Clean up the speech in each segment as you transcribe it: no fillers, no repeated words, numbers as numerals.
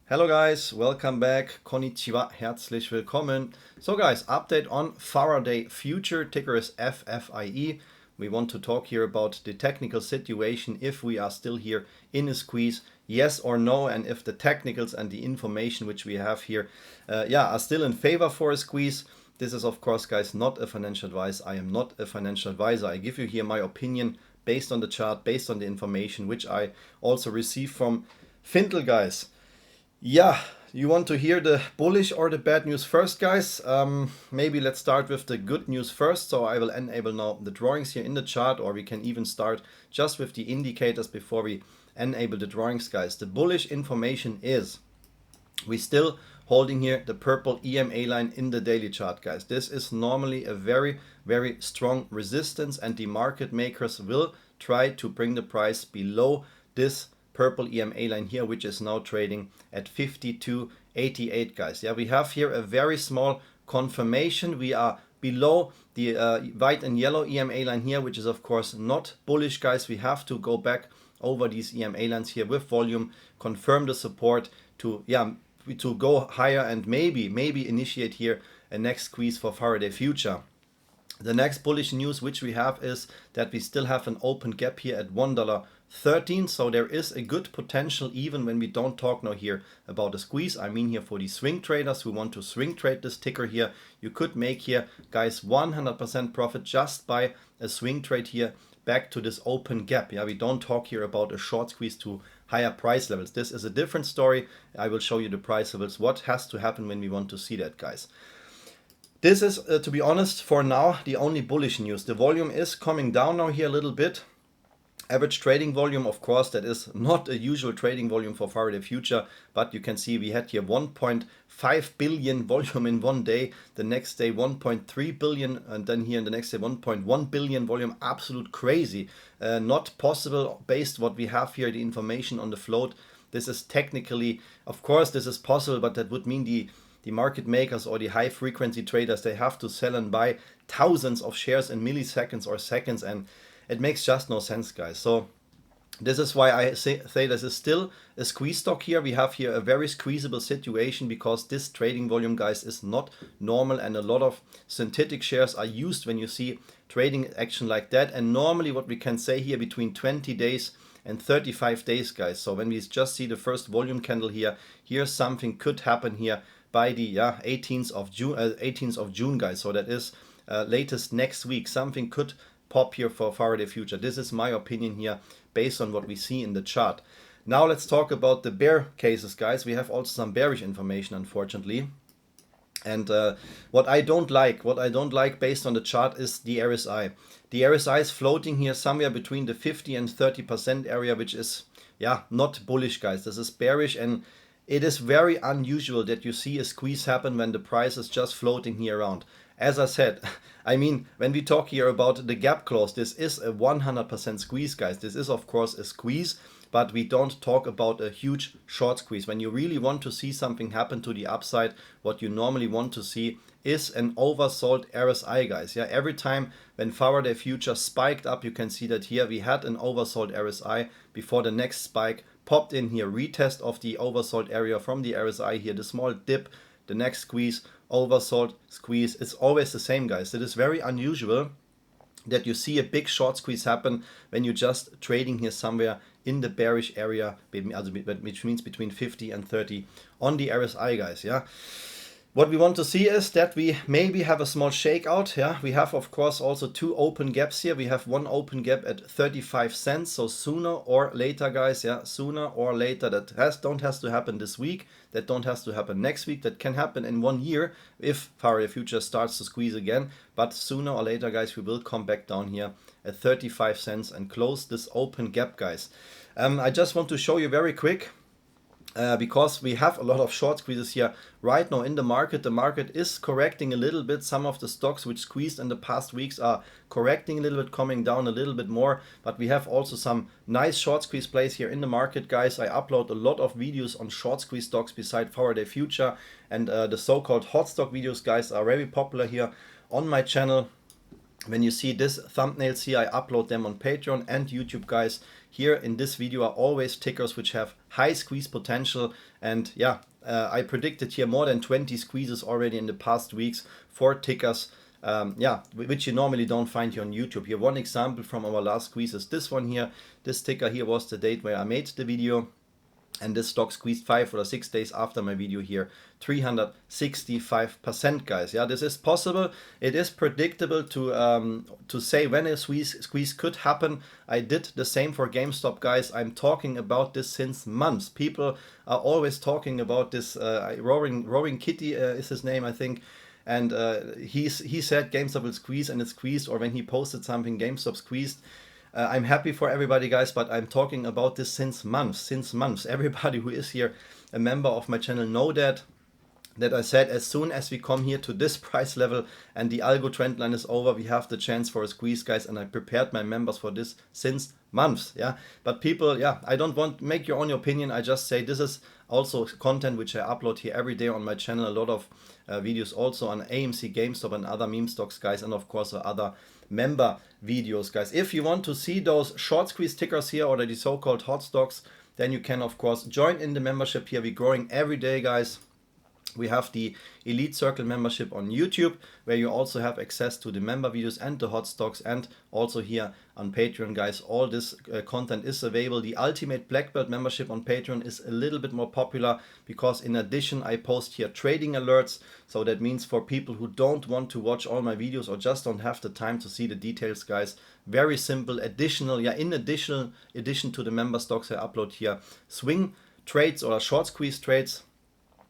Hello guys, welcome back. Konnichiwa, herzlich willkommen. So guys, update on Faraday Future, ticker is FFIE. We want to talk here about the technical situation, if we are still here in a squeeze, yes or no, and if the technicals and the information which we have here are still in favor for a squeeze. This is of course guys not a financial advice. I am not a financial advisor. I give you here my opinion based on the chart, based on the information which I also receive from Fintel guys. Yeah, you want to hear the bullish or the bad news first, guys? Maybe let's start with the good news first. So I will enable now the drawings here in the chart, or we can even start just with the indicators before we enable the drawings, guys. The bullish information is we still holding here the purple EMA line in the daily chart, guys. This is normally a very, very strong resistance, and the market makers will try to bring the price below this purple EMA line here, which is now trading at 52.88, guys. Yeah, we have here a very small confirmation. We are below the white and yellow EMA line here, which is of course not bullish, guys. We have to go back over these EMA lines here with volume, confirm the support to go higher, and maybe initiate here a next squeeze for Faraday Future. The next bullish news which we have is that we still have an open gap here at $1.13, so there is a good potential even when we don't talk now here about a squeeze. I mean here for the swing traders who want to swing trade this ticker here, you could make here, guys, 100% profit just by a swing trade here back to this open gap. Yeah, we don't talk here about a short squeeze to higher price levels. This is a different story. I will show you the price levels, what has to happen when we want to see that, guys. This is, to be honest, for now, the only bullish news. The volume is coming down now here a little bit. Average trading volume, of course, that is not a usual trading volume for Faraday Future, but you can see we had here 1.5 billion volume in one day, the next day 1.3 billion, and then here in the next day 1.1 billion volume. Absolute crazy. Not possible based what we have here, the information on the float. This is technically, of course, this is possible, but that would mean the market makers or the high frequency traders, they have to sell and buy thousands of shares in milliseconds or seconds, and it makes just no sense, guys. So this is why I say this is still a squeeze stock here. We have here a very squeezable situation because this trading volume, guys, is not normal, and a lot of synthetic shares are used when you see trading action like that. And normally what we can say here between 20 days and 35 days, guys. So when we just see the first volume candle here, something could happen here by the 18th of June, guys. So that is latest next week. Something could pop here for Faraday Future. This is my opinion here based on what we see in the chart. Now let's talk about the bear cases, guys. We have also some bearish information, unfortunately. And what I don't like based on the chart is the RSI. The RSI is floating here somewhere between the 50 and 30% area, which is not bullish, guys. This is bearish, and it is very unusual that you see a squeeze happen when the price is just floating here around. As I said, I mean, when we talk here about the gap close, this is a 100% squeeze, guys. This is of course a squeeze, but we don't talk about a huge short squeeze. When you really want to see something happen to the upside, what you normally want to see is an oversold RSI, guys. Yeah, every time when Faraday Future spiked up, you can see that here we had an oversold RSI before the next spike popped in here, retest of the oversold area from the RSI here, the small dip, the next squeeze, oversold, squeeze. It's always the same, guys. It is very unusual that you see a big short squeeze happen when you're just trading here somewhere in the bearish area, which means between 50 and 30 on the RSI, guys. Yeah. What we want to see is that we maybe have a small shakeout. Yeah, we have of course also two open gaps here. We have one open gap at 35 cents. So sooner or later, guys, sooner or later, that don't have to happen this week. That don't have to happen next week. That can happen in 1 year if Faraday Future starts to squeeze again. But sooner or later, guys, we will come back down here at 35 cents and close this open gap, guys. I just want to show you very quick. Because we have a lot of short squeezes here right now in the market. The market is correcting a little bit. Some of the stocks which squeezed in the past weeks are correcting a little bit, coming down a little bit more. But we have also some nice short squeeze plays here in the market, guys. I upload a lot of videos on short squeeze stocks beside Faraday Future. And the so-called hot stock videos, guys, are very popular here on my channel. When you see this thumbnails here, I upload them on Patreon and YouTube, guys. here in this video are always tickers which have high squeeze potential. And yeah, I predicted here more than 20 squeezes already in the past weeks for tickers, yeah, which you normally don't find here on YouTube. Here, one example from our last squeeze is this one here. This ticker here was the date where I made the video. And this stock squeezed 5 or 6 days after my video here, 365%, guys. Yeah, this is possible. It is predictable to say when a squeeze could happen. I did the same for GameStop, guys. I'm talking about this since months. People are always talking about this. Roaring Kitty is his name, I think. And he said GameStop will squeeze, and it squeezed. Or when he posted something, GameStop squeezed. I'm happy for everybody, guys, but I'm talking about this since months. Everybody who is here a member of my channel know that I said as soon as we come here to this price level and the algo trend line is over, we have the chance for a squeeze, guys, and I prepared my members for this since months. Yeah, but people, yeah, I don't want to make your own opinion. I just say this is also content which I upload here every day on my channel. A lot of videos also on AMC, GameStop and other meme stocks, guys, and of course other member videos, guys. If you want to see those short squeeze tickers here or the so-called hot stocks, then you can of course join in the membership here. We're growing every day, guys. We have the Elite Circle membership on YouTube, where you also have access to the member videos and the hot stocks, and also here on Patreon, guys. All this content is available. The Ultimate Black Belt membership on Patreon is a little bit more popular because in addition I post here trading alerts. So that means for people who don't want to watch all my videos or just don't have the time to see the details, guys, very simple additional, yeah, in addition to the member stocks, I upload here swing trades or short squeeze trades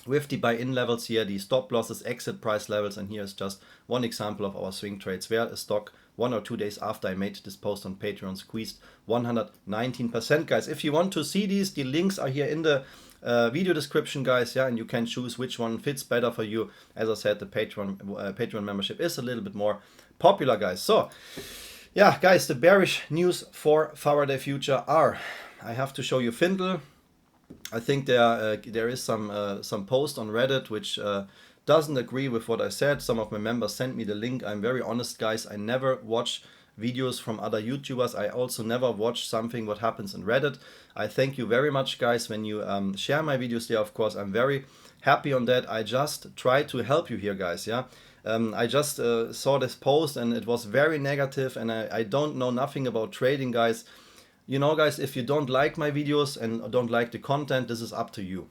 with the buy-in levels here, the stop losses, exit price levels, and here is just one example of our swing trades where a stock 1 or 2 days after I made this post on Patreon squeezed 119%, guys. If you want to see these, the links are here in the video description, guys, yeah, and you can choose which one fits better for you. As I said, the Patreon membership is a little bit more popular, guys. So yeah, guys, the bearish news for Faraday Future are, I have to show you Findle. I think there is some post on Reddit which doesn't agree with what I said. Some of my members sent me the link. I'm very honest, guys. I never watch videos from other YouTubers. I also never watch something what happens in Reddit. I thank you very much, guys, when you share my videos there. Of course, I'm very happy on that. I just try to help you here, guys. Yeah. I just saw this post and it was very negative, and I don't know nothing about trading, guys. You know, guys, if you don't like my videos and don't like the content, this is up to you.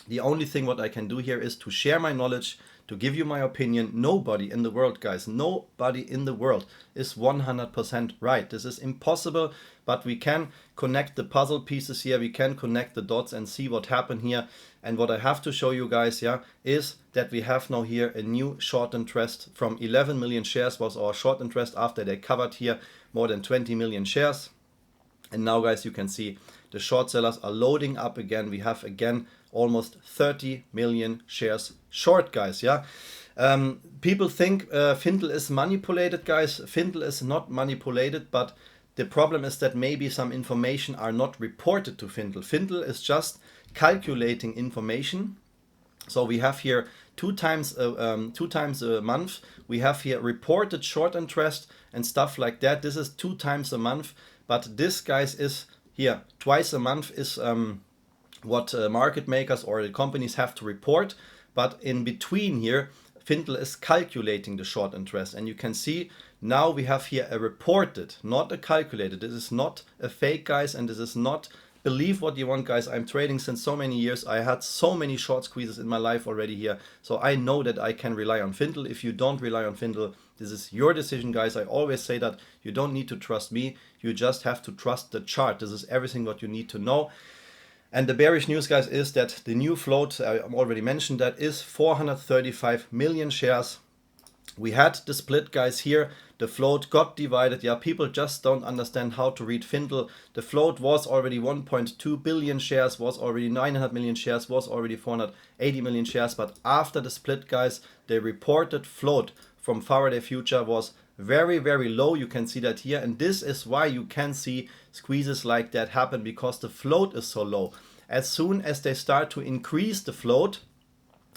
The only thing what I can do here is to share my knowledge, to give you my opinion. Nobody in the world, guys, nobody in the world is 100% right. This is impossible, but we can connect the puzzle pieces here. We can connect the dots and see what happened here. And what I have to show you, guys, yeah, is that we have now here a new short interest from 11 million shares was our short interest after they covered here more than 20 million shares. And now, guys, you can see the short sellers are loading up again. We have again almost 30 million shares short, guys. Yeah. People think Findle is manipulated, guys. Findle is not manipulated, but the problem is that maybe some information are not reported to Findle. Findle is just calculating information. So we have here two times a month. We have here reported short interest and stuff like that. This is 2 times a month. But this, guys, is here twice a month is what market makers or the companies have to report. But in between here, Findle is calculating the short interest. And you can see now we have here a reported, not a calculated. This is not a fake, guys, and this is not, believe what you want, guys. I'm trading since so many years. I had so many short squeezes in my life already here. So I know that I can rely on Findle. If you don't rely on Findle, this is your decision, guys. I always say that you don't need to trust me. You just have to trust the chart. This is everything what you need to know. And the bearish news, guys, is that the new float, I already mentioned that, is 435 million shares. We had the split, guys, here. The float got divided. Yeah, people just don't understand how to read Findle. The float was already 1.2 billion shares, was already 900 million shares, was already 480 million shares. But after the split, guys, the reported float from Faraday Future was very, very low. You can see that here. And this is why you can see squeezes like that happen, because the float is so low. As soon as they start to increase the float,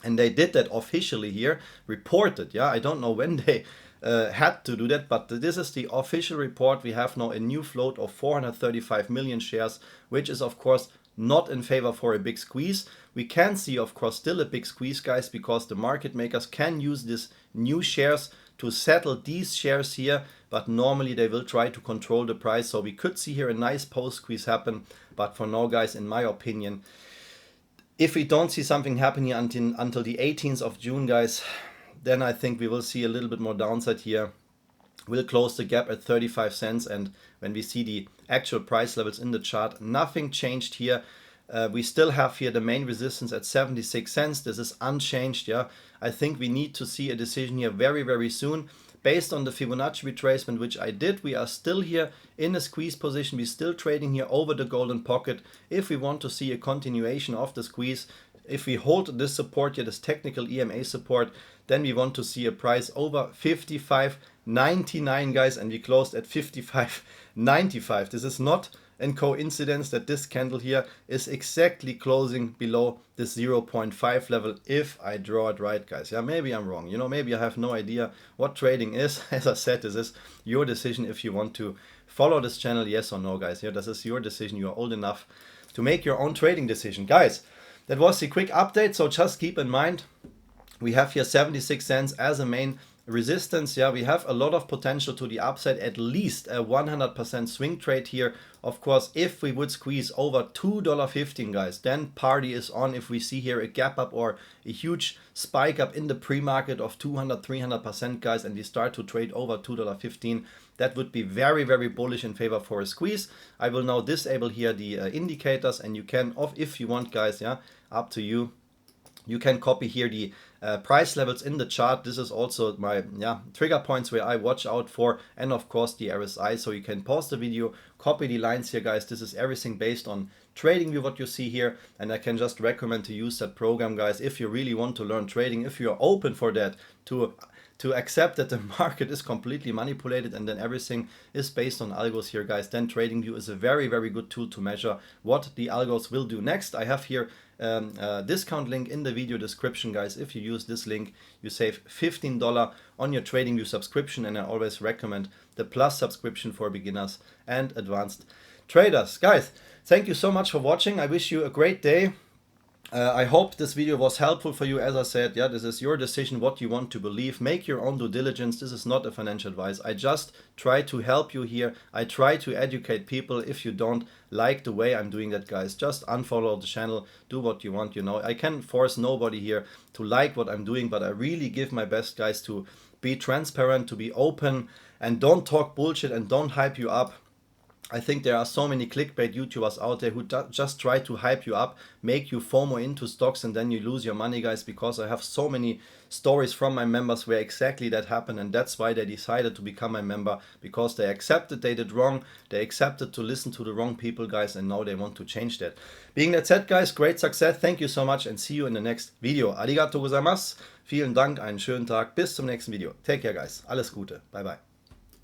and they did that officially here, reported, yeah, I don't know when they had to do that, but this is the official report. We have now a new float of 435 million shares, which is of course not in favor for a big squeeze. We can see of course still a big squeeze, guys, because the market makers can use these new shares to settle these shares here, but normally they will try to control the price. So we could see here a nice post squeeze happen, but for now, guys, in my opinion, if we don't see something happen here until the 18th of June, guys, then I think we will see a little bit more downside here. We'll close the gap at 35 cents, and when we see the actual price levels in the chart, nothing changed here. We still have here the main resistance at 76 cents. This is unchanged. Yeah, I think we need to see a decision here very, very soon. Based on the Fibonacci retracement, which I did, we are still here in a squeeze position. We're still trading here over the golden pocket. If we want to see a continuation of the squeeze, if we hold this support here, this technical EMA support, then we want to see a price over 55.99, guys, and we closed at 55.95. This is not a coincidence that this candle here is exactly closing below the 0.5 level, if I draw it right, guys. Yeah, maybe I'm wrong. You know, maybe I have no idea what trading is. As I said, this is your decision if you want to follow this channel, yes or no, guys. Yeah, this is your decision. You are old enough to make your own trading decision, guys. That was the quick update. So just keep in mind, we have here 76 cents as a main resistance. Yeah, we have a lot of potential to the upside, at least a 100% swing trade here. Of course, if we would squeeze over $2.15, guys, then party is on. If we see here a gap up or a huge spike up in the pre-market of 200-300%, guys, and we start to trade over $2.15, that would be very, very bullish in favor for a squeeze. I will now disable here the indicators, and you can, if you want, guys, yeah, up to you. You can copy here the price levels in the chart. This is also my trigger points where I watch out for, and of course the RSI. So you can pause the video, copy the lines here, guys. This is everything based on TradingView, what you see here, and I can just recommend to use that program, guys, if you really want to learn trading, if you're open for that, to accept that the market is completely manipulated and then everything is based on algos here, guys. Then TradingView is a very, very good tool to measure what the algos will do next. I have here a discount link in the video description, guys. If you use this link, you save $15 on your TradingView subscription, and I always recommend the Plus subscription for beginners and advanced traders. Guys, thank you so much for watching. I wish you a great day. I hope this video was helpful for you. As I said, yeah, this is your decision what you want to believe. Make your own due diligence. This is not a financial advice. I just try to help you here. I try to educate people. If you don't like the way I'm doing that, guys, just unfollow the channel. Do what you want, you know. I can force nobody here to like what I'm doing, but I really give my best, guys, to be transparent, to be open, and don't talk bullshit and don't hype you up. I think there are so many clickbait YouTubers out there who just try to hype you up, make you FOMO into stocks, and then you lose your money, guys, because I have so many stories from my members where exactly that happened, and that's why they decided to become my member, because they accepted they did wrong, they accepted to listen to the wrong people, guys, and now they want to change that. Being that said, guys, great success, thank you so much, and see you in the next video. Arigatou gozaimasu, vielen Dank, einen schönen Tag, bis zum nächsten Video. Take care, guys, alles Gute, bye bye.